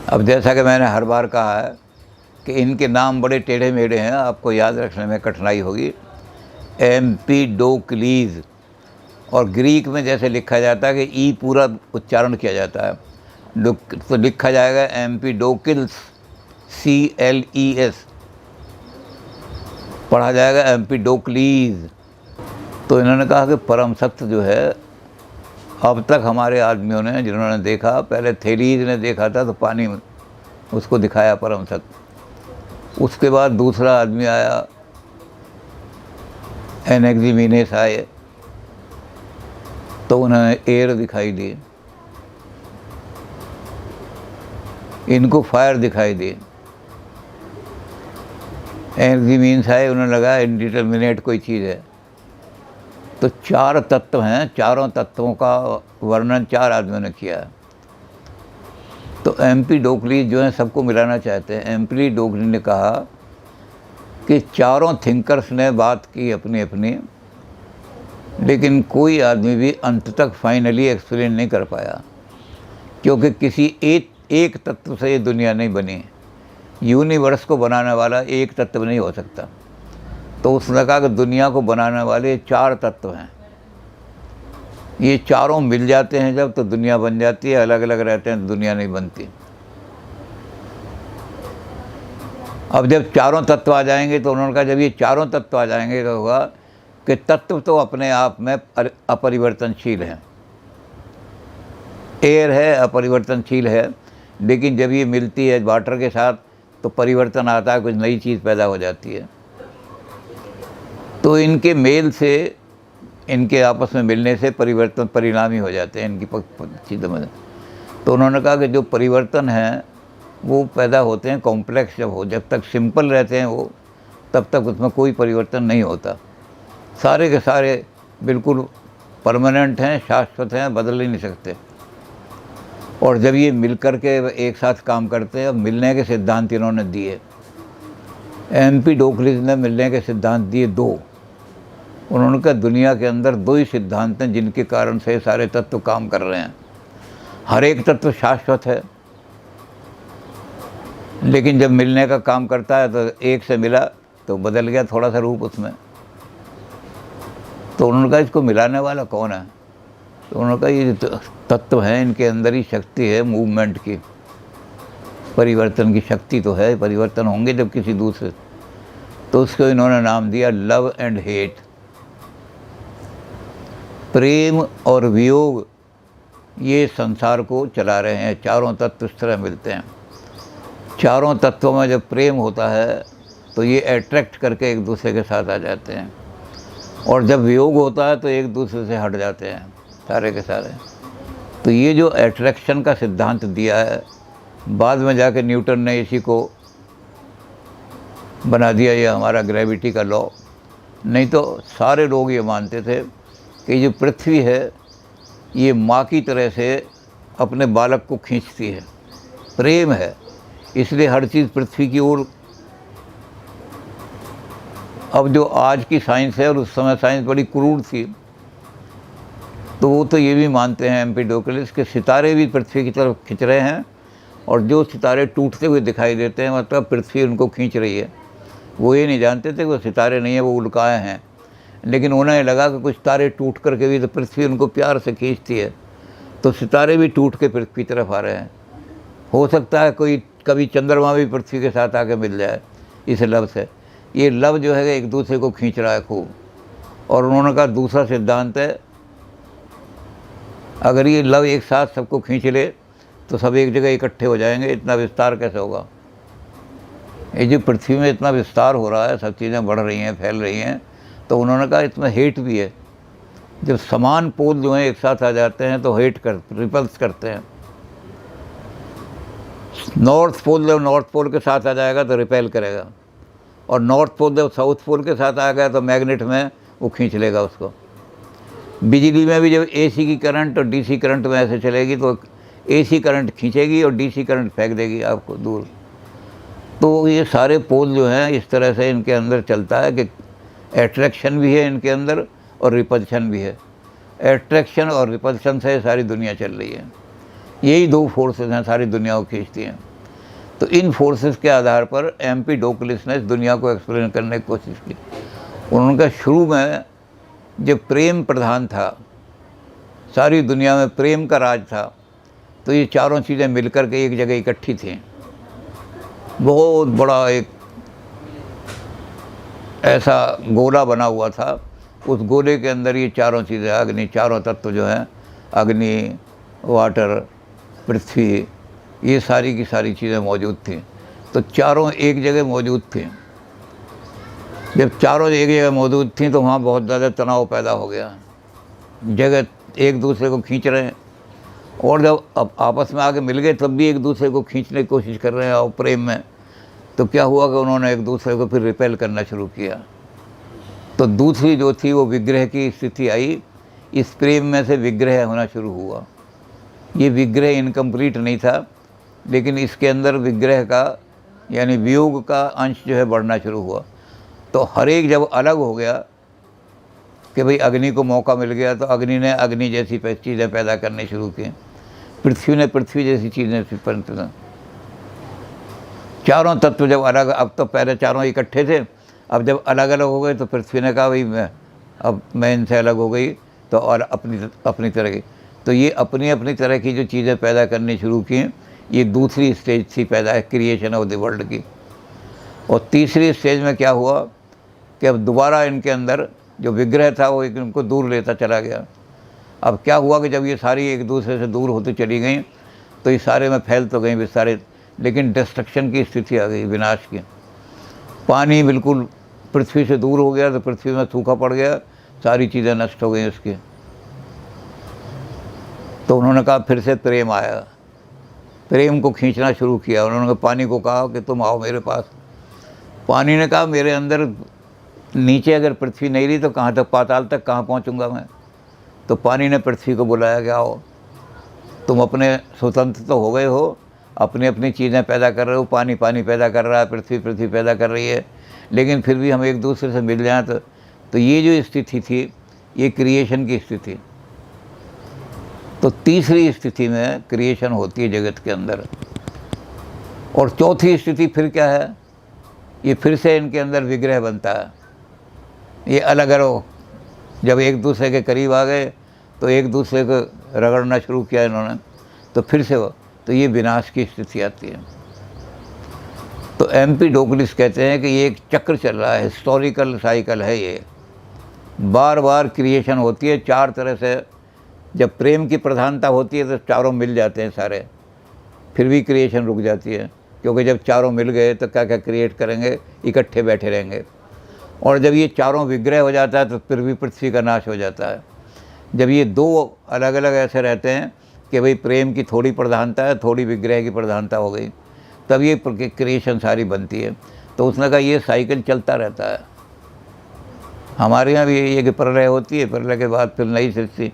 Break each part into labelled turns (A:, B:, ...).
A: अब जैसा कि मैंने हर बार कहा है कि इनके नाम बड़े टेढ़े मेढ़े हैं, आपको याद रखने में कठिनाई होगी। एम्पीडोक्लीज, और ग्रीक में जैसे लिखा जाता है कि ई पूरा उच्चारण किया जाता है, तो लिखा जाएगा एम्पीडोकिल्स, CLES, पढ़ा जाएगा एम्पीडोक्लीज। तो इन्होंने कहा कि परम सत्य जो है, अब तक हमारे आदमियों ने जिन्होंने देखा, पहले थेलीज ने देखा था तो पानी में उसको दिखाया परम सत्य। उसके बाद दूसरा आदमी आया, एनेक्सिमीनेस आए, तो उन्हें एयर दिखाई दी, इनको फायर दिखाई दी। एनेक्सिमीनेस आए, उन्हें लगा इनडिटर्मिनेट कोई चीज़ है। तो 4 तत्व हैं, चारों तत्वों का वर्णन 4 आदमियों ने किया है। तो एम्पीडोक्लीज जो है सबको मिलाना चाहते हैं। एम्पीडोक्लीज ने कहा कि चारों थिंकर्स ने बात की अपनी अपनी, लेकिन कोई आदमी भी अंत तक फाइनली एक्सप्लेन नहीं कर पाया, क्योंकि किसी एक तत्व से ये दुनिया नहीं बनी। यूनिवर्स को बनाने वाला एक तत्व नहीं हो सकता। तो उसने कहा कि दुनिया को बनाने वाले 4 तत्व हैं, ये चारों मिल जाते हैं जब तो दुनिया बन जाती है, अलग अलग रहते हैं तो दुनिया नहीं बनती। अब जब चारों तत्व आ जाएंगे तो उन्होंने कहा जब ये चारों तत्व आ जाएंगे तो होगा कि तत्व तो अपने आप में अपरिवर्तनशील हैं। एयर है, अपरिवर्तनशील है, लेकिन जब ये मिलती है वाटर के साथ तो परिवर्तन आता है, कुछ नई चीज़ पैदा हो जाती है। तो इनके मेल से, इनके आपस में मिलने से परिवर्तन परिणामी हो जाते हैं इनकी चीज़ों में। तो उन्होंने कहा कि जो परिवर्तन हैं वो पैदा होते हैं कॉम्प्लेक्स जब तक सिंपल रहते हैं वो, तब तक उसमें कोई परिवर्तन नहीं होता। सारे के सारे बिल्कुल परमानेंट हैं, शाश्वत हैं, बदल ही नहीं सकते। और जब ये मिल कर के एक साथ काम करते हैं, मिलने के सिद्धांत इन्होंने दिए। एम्पीडोक्लीज ने मिलने के सिद्धांत दिए 2। उन्होंने कहा दुनिया के अंदर 2 ही सिद्धांत हैं जिनके कारण से सारे तत्व काम कर रहे हैं। हर एक तत्व शाश्वत है, लेकिन जब मिलने का काम करता है तो एक से मिला तो बदल गया थोड़ा सा रूप उसमें। तो उन्होंने कहा इसको मिलाने वाला कौन है? तो उन्होंने कहा ये तत्व हैं, इनके अंदर ही शक्ति है मूवमेंट की, परिवर्तन की शक्ति तो है, परिवर्तन होंगे जब किसी दूसरे। तो उसको इन्होंने नाम दिया लव एंड हेट। प्रेम और वियोग ये संसार को चला रहे हैं। चारों तत्व इस तरह मिलते हैं। चारों तत्वों में जब प्रेम होता है तो ये अट्रैक्ट करके एक दूसरे के साथ आ जाते हैं, और जब वियोग होता है तो एक दूसरे से हट जाते हैं सारे के सारे। तो ये जो अट्रैक्शन का सिद्धांत दिया है, बाद में जाके न्यूटन ने इसी को बना दिया, ये हमारा ग्रेविटी का लॉ। नहीं तो सारे लोग ये मानते थे कि जो पृथ्वी है ये माँ की तरह से अपने बालक को खींचती है, प्रेम है, इसलिए हर चीज़ पृथ्वी की ओर। अब जो आज की साइंस है, और उस समय साइंस बड़ी क्रूर थी, तो वो तो ये भी मानते हैं एम्पीडोक्लीज के सितारे भी पृथ्वी की तरफ खिंच रहे हैं, और जो सितारे टूटते हुए दिखाई देते हैं मतलब पृथ्वी उनको खींच रही है। वो ये नहीं जानते थे कि वो सितारे नहीं है, वो उल्काएँ हैं, लेकिन उन्हें लगा कि कुछ तारे टूट करके भी तो पृथ्वी उनको प्यार से खींचती है, तो सितारे भी टूट के पृथ्वी की तरफ आ रहे हैं। हो सकता है कोई कभी चंद्रमा भी पृथ्वी के साथ आके मिल जाए इस लव से। ये लव जो है एक दूसरे को खींच रहा है खूब। और उन्होंने कहा दूसरा सिद्धांत है, अगर ये लव एक साथ सबको खींच ले तो सब एक जगह इकट्ठे हो जाएंगे, इतना विस्तार कैसे होगा? ये जो पृथ्वी में इतना विस्तार हो रहा है, सब चीज़ें बढ़ रही हैं, फैल रही हैं, तो उन्होंने कहा इसमें हेट भी है। जब समान पोल जो हैं एक साथ आ जाते हैं तो रिपल्स करते हैं। नॉर्थ पोल जब नॉर्थ पोल के साथ आ जाएगा तो रिपेल करेगा, और नॉर्थ पोल जब साउथ पोल के साथ आ गया तो मैग्नेट में वो खींच लेगा उसको। बिजली में भी जब AC की करंट और DC करंट में ऐसे चलेगी तो AC करंट खींचेगी और DC करंट फेंक देगी आपको दूर। तो ये सारे पोल जो हैं इस तरह से इनके अंदर चलता है कि एट्रैक्शन भी है इनके अंदर और रिपल्शन भी है। एट्रैक्शन और रिपल्शन से सारी दुनिया चल रही है। यही 2 फोर्सेस हैं, सारी दुनिया को खींचती हैं। तो इन फोर्सेस के आधार पर एम्पीडोक्लिस ने इस दुनिया को एक्सप्लेन करने की कोशिश की। उन्होंने कहा शुरू में जब प्रेम प्रधान था, सारी दुनिया में प्रेम का राज था, तो ये चारों चीज़ें मिलकर के एक जगह इकट्ठी थीं। बहुत बड़ा एक ऐसा गोला बना हुआ था, उस गोले के अंदर ये चारों चीज़ें, अग्नि, चारों तत्व जो हैं, अग्नि, वाटर, पृथ्वी, ये सारी की सारी चीज़ें मौजूद थीं। तो चारों एक जगह मौजूद थीं। जब चारों एक जगह मौजूद थीं तो वहाँ बहुत ज़्यादा तनाव पैदा हो गया। जगह एक दूसरे को खींच रहे हैं, और जब अब आपस में आके मिल गए तब भी एक दूसरे को खींचने की कोशिश कर रहे हैं और प्रेम में, तो क्या हुआ कि उन्होंने एक दूसरे को फिर रिपेल करना शुरू किया। तो दूसरी जो थी वो विग्रह की स्थिति आई। इस प्रेम में से विग्रह होना शुरू हुआ। ये विग्रह इनकम्प्लीट नहीं था, लेकिन इसके अंदर विग्रह का यानी वियोग का अंश जो है बढ़ना शुरू हुआ। तो हर एक जब अलग हो गया कि भाई अग्नि को मौका मिल गया, तो अग्नि ने अग्नि जैसी चीज़ें पैदा करनी शुरू की, पृथ्वी ने पृथ्वी जैसी चीज़ें पैदा। चारों तत्व जब अलग, अब तो पहले चारों इकट्ठे थे, अब जब अलग अलग हो गए तो पृथ्वी ने कहा भाई मैं इनसे अलग हो गई, तो और अपनी तरह की, तो ये अपनी अपनी तरह की जो चीज़ें पैदा करनी शुरू की, ये दूसरी स्टेज थी पैदा क्रिएशन ऑफ द वर्ल्ड की। और तीसरी स्टेज में क्या हुआ कि अब दोबारा इनके अंदर जो विग्रह था वो इनको दूर लेता चला गया। अब क्या हुआ कि जब ये सारी एक दूसरे से दूर होती चली गई, तो ये सारे में फैल तो गई भी सारे, लेकिन डिस्ट्रक्शन की स्थिति आ गई, विनाश की। पानी बिल्कुल पृथ्वी से दूर हो गया, तो पृथ्वी में सूखा पड़ गया, सारी चीज़ें नष्ट हो गई उसकी। तो उन्होंने कहा फिर से प्रेम आया, प्रेम को खींचना शुरू किया। उन्होंने पानी को कहा कि तुम आओ मेरे पास। पानी ने कहा मेरे अंदर नीचे अगर पृथ्वी नहीं रही तो कहाँ तक, पाताल तक कहाँ पहुँचूँगा मैं। तो पानी ने पृथ्वी को बुलाया कि आओ, तुम अपने स्वतंत्र तो हो गए हो, अपनी अपनी चीज़ें पैदा कर रहे हो, पानी पानी पैदा कर रहा है, पृथ्वी पृथ्वी पैदा कर रही है, लेकिन फिर भी हम एक दूसरे से मिल जाएं। तो ये जो स्थिति थी ये क्रिएशन की स्थिति। तो तीसरी स्थिति में क्रिएशन होती है जगत के अंदर। और चौथी स्थिति फिर क्या है, ये फिर से इनके अंदर विग्रह बनता है। ये अलग अलग जब एक दूसरे के करीब आ गए तो एक दूसरे को रगड़ना शुरू किया इन्होंने, तो फिर से तो ये विनाश की स्थिति आती है। तो एम्पीडोक्लिस कहते हैं कि ये एक चक्र चल रहा है, हिस्टोरिकल साइकिल है ये, बार बार क्रिएशन होती है चार तरह से। जब प्रेम की प्रधानता होती है तो चारों मिल जाते हैं सारे, फिर भी क्रिएशन रुक जाती है, क्योंकि जब चारों मिल गए तो क्या क्या क्रिएट करेंगे, इकट्ठे बैठे रहेंगे। और जब ये चारों विग्रह हो जाता है तो फिर भी पृथ्वी का नाश हो जाता है। जब ये दो अलग अलग ऐसे रहते हैं कि भाई प्रेम की थोड़ी प्रधानता है, थोड़ी विग्रह की प्रधानता हो गई, तब ये क्रिएशन सारी बनती है। तो उसने कहा ये साइकिल चलता रहता है। हमारे यहाँ भी ये कि प्रलय होती है, प्रलय के बाद फिर नई सृष्टि।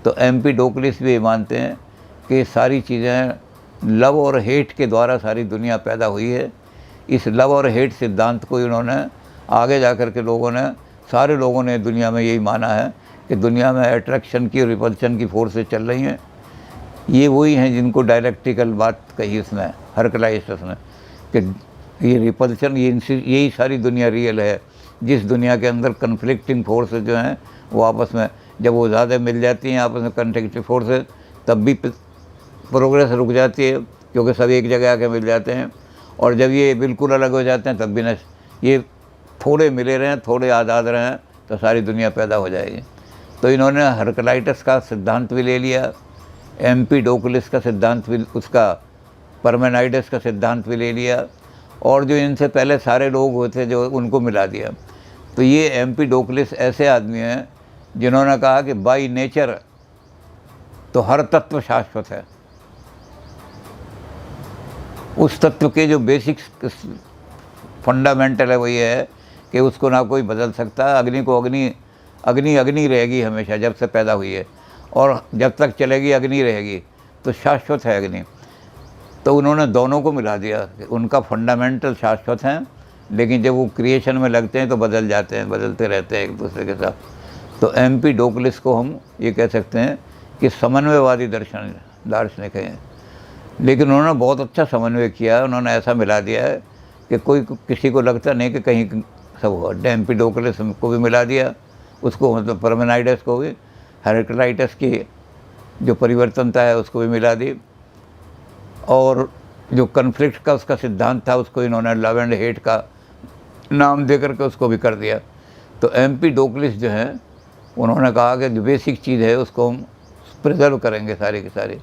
A: तो एम्पीडोक्लिस भी मानते हैं कि सारी चीज़ें लव और हेट के द्वारा सारी दुनिया पैदा हुई है। इस लव और हेट सिद्धांत को इन्होंने आगे जा कर के लोगों ने, सारे लोगों ने दुनिया में यही माना है कि दुनिया में अट्रैक्शन की और रिपल्शन की फोर्सेस चल रही हैं। ये वही हैं जिनको डायलेक्टिकल बात कही उसने, हरकलाइस्टस ने, कि ये रिपल्शन, यही सारी दुनिया रियल है। जिस दुनिया के अंदर कन्फ्लिक्टिंग फोर्सेस जो हैं वो आपस में जब वो ज़्यादा मिल जाती हैं आपस में कन्फ्लिक्टिंग फोर्सेस, तब भी प्रोग्रेस रुक जाती है, क्योंकि सब एक जगह आके मिल जाते हैं। और जब ये बिल्कुल अलग हो जाते हैं तब भी न, ये थोड़े मिले रहें, थोड़े आज़ाद रहें, तो सारी दुनिया पैदा हो जाएगी। तो इन्होंने हरकलाइटस का सिद्धांत भी ले लिया, एम्पीडोक्लिस का सिद्धांत भी, उसका परमेनाइडस का सिद्धांत भी ले लिया, और जो इनसे पहले सारे लोग हुए थे जो उनको मिला दिया। तो ये एम्पीडोक्लिस ऐसे आदमी हैं जिन्होंने कहा कि बाय नेचर तो हर तत्व शाश्वत है। उस तत्व के जो बेसिक फंडामेंटल है वो ये है कि उसको ना कोई बदल सकता। अग्नि को अग्नि रहेगी हमेशा, जब से पैदा हुई है, और जब तक चलेगी अग्नि रहेगी, तो शाश्वत है अग्नि। तो उन्होंने दोनों को मिला दिया कि उनका फंडामेंटल शाश्वत हैं, लेकिन जब वो क्रिएशन में लगते हैं तो बदल जाते हैं, बदलते रहते हैं एक दूसरे के साथ। तो एम्पीडोक्लिस को हम ये कह सकते हैं कि समन्वयवादी दार्शनिक हैं। लेकिन उन्होंने बहुत अच्छा समन्वय किया। उन्होंने ऐसा मिला दिया है कि कोई किसी को लगता नहीं कि कहीं सब हुआ। एम्पिडोक्लस को भी मिला दिया, उसको मतलब परमेनाइडस को भी, हेरेक्लाइटस की जो परिवर्तनता है उसको भी मिला दी, और जो कन्फ्लिक्ट का उसका सिद्धांत था उसको इन्होंने लव एंड हेट का नाम दे करके उसको भी कर दिया। तो एम्पिडोक्लस जो है उन्होंने कहा कि जो बेसिक चीज़ है उसको हम प्रिजर्व करेंगे सारी की सारी।